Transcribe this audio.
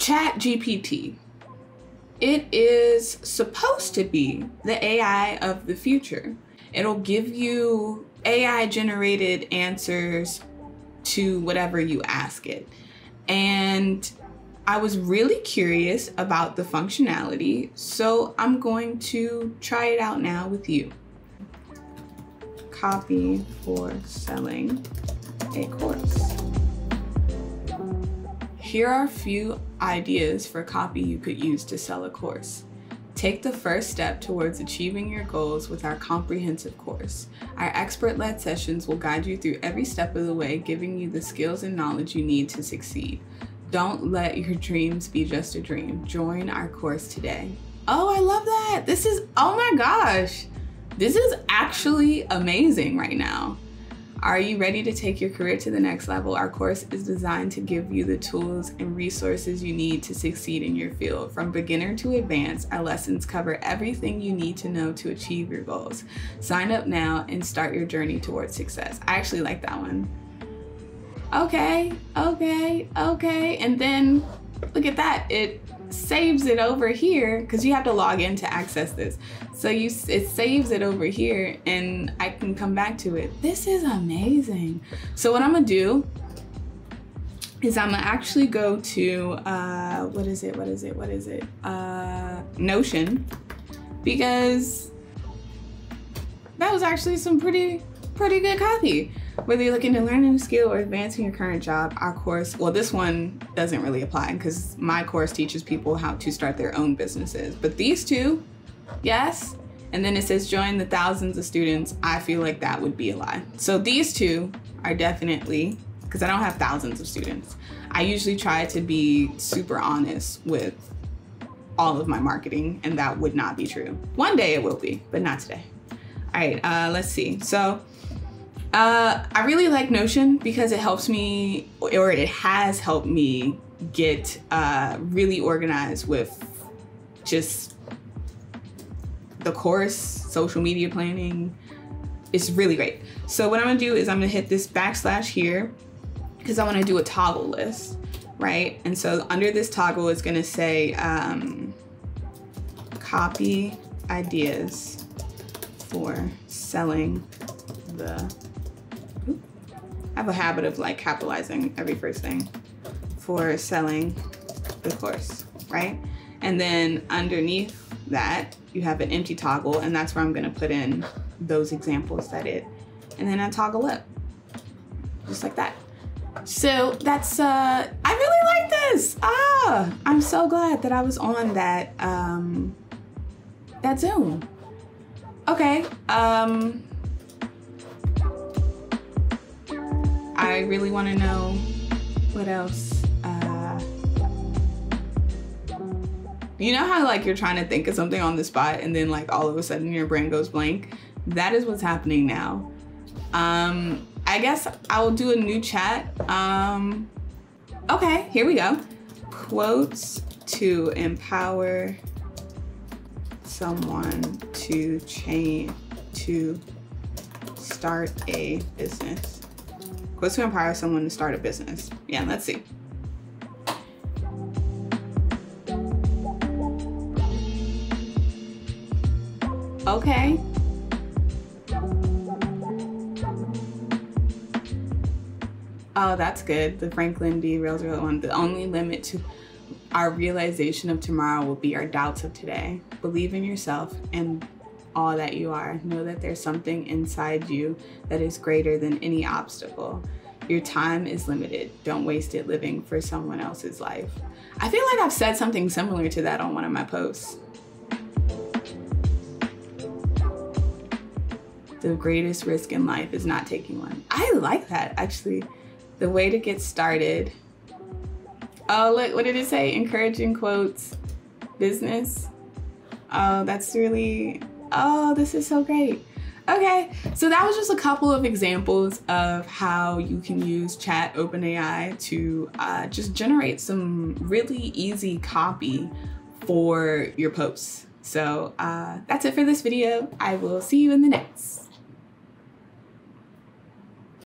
Chat GPT. It is supposed to be the AI of the future. It'll give you AI generated answers to whatever you ask it. And I was really curious about the functionality, so I'm going to try it out now with you. Copy for selling a course. Here are a few ideas for copy you could use to sell a course. Take the first step towards achieving your goals with our comprehensive course. Our expert-led sessions will guide you through every step of the way, giving you the skills and knowledge you need to succeed. Don't let your dreams be just a dream. Join our course today. Oh, I love that. This is, oh my gosh. This is actually amazing right now. Are you ready to take your career to the next level? Our course is designed to give you the tools and resources you need to succeed in your field. From beginner to advanced, our lessons cover everything you need to know to achieve your goals. Sign up now and start your journey towards success. I actually like that one. Okay. And then look at that. It saves it over here because you have to log in to access this. So it saves it over here and I can come back to it. This is amazing. So what I'm gonna do is I'm gonna actually go to, what is it? Notion, because that was actually some pretty good copy. Whether you're looking to learn a new skill or advancing your current job, our course, well, this one doesn't really apply because my course teaches people how to start their own businesses. But these two, yes. And then it says join the thousands of students. I feel like that would be a lie. So these two are definitely, because I don't have thousands of students. I usually try to be super honest with all of my marketing, and that would not be true. One day it will be, but not today. All right, let's see. So I really like Notion because it helps me, or it has helped me get really organized with just the course, social media planning. It's really great. So what I'm gonna do is I'm gonna hit this / here because I wanna do a toggle list, right? And so under this toggle, it's gonna say copy ideas for selling the, I have a habit of like capitalizing every first thing, for selling the course, right? And then underneath that, you have an empty toggle, and that's where I'm gonna put in those examples and then I toggle up, just like that. So that's, I really like this. I'm so glad that I was on that, that Zoom. Okay, I really want to know what else. You know how like you're trying to think of something on the spot and then like all of a sudden your brain goes blank? That is what's happening now. I guess I will do a new chat. Okay, here we go. Quotes to empower someone to start a business. Quotes to empower someone to start a business. Yeah, let's see. Okay. Oh, that's good. The Franklin D. Roosevelt one. The only limit to our realization of tomorrow will be our doubts of today. Believe in yourself and all that you are. Know that there's something inside you that is greater than any obstacle. Your time is limited. Don't waste it living for someone else's life. I feel like I've said something similar to that on one of my posts. The greatest risk in life is not taking one. I like that, actually. The way to get started. Oh, look, what did it say? Encouraging quotes, business. Oh, that's really, oh, this is so great. Okay, so that was just a couple of examples of how you can use Chat OpenAI to just generate some really easy copy for your posts. So that's it for this video. I will see you in the next.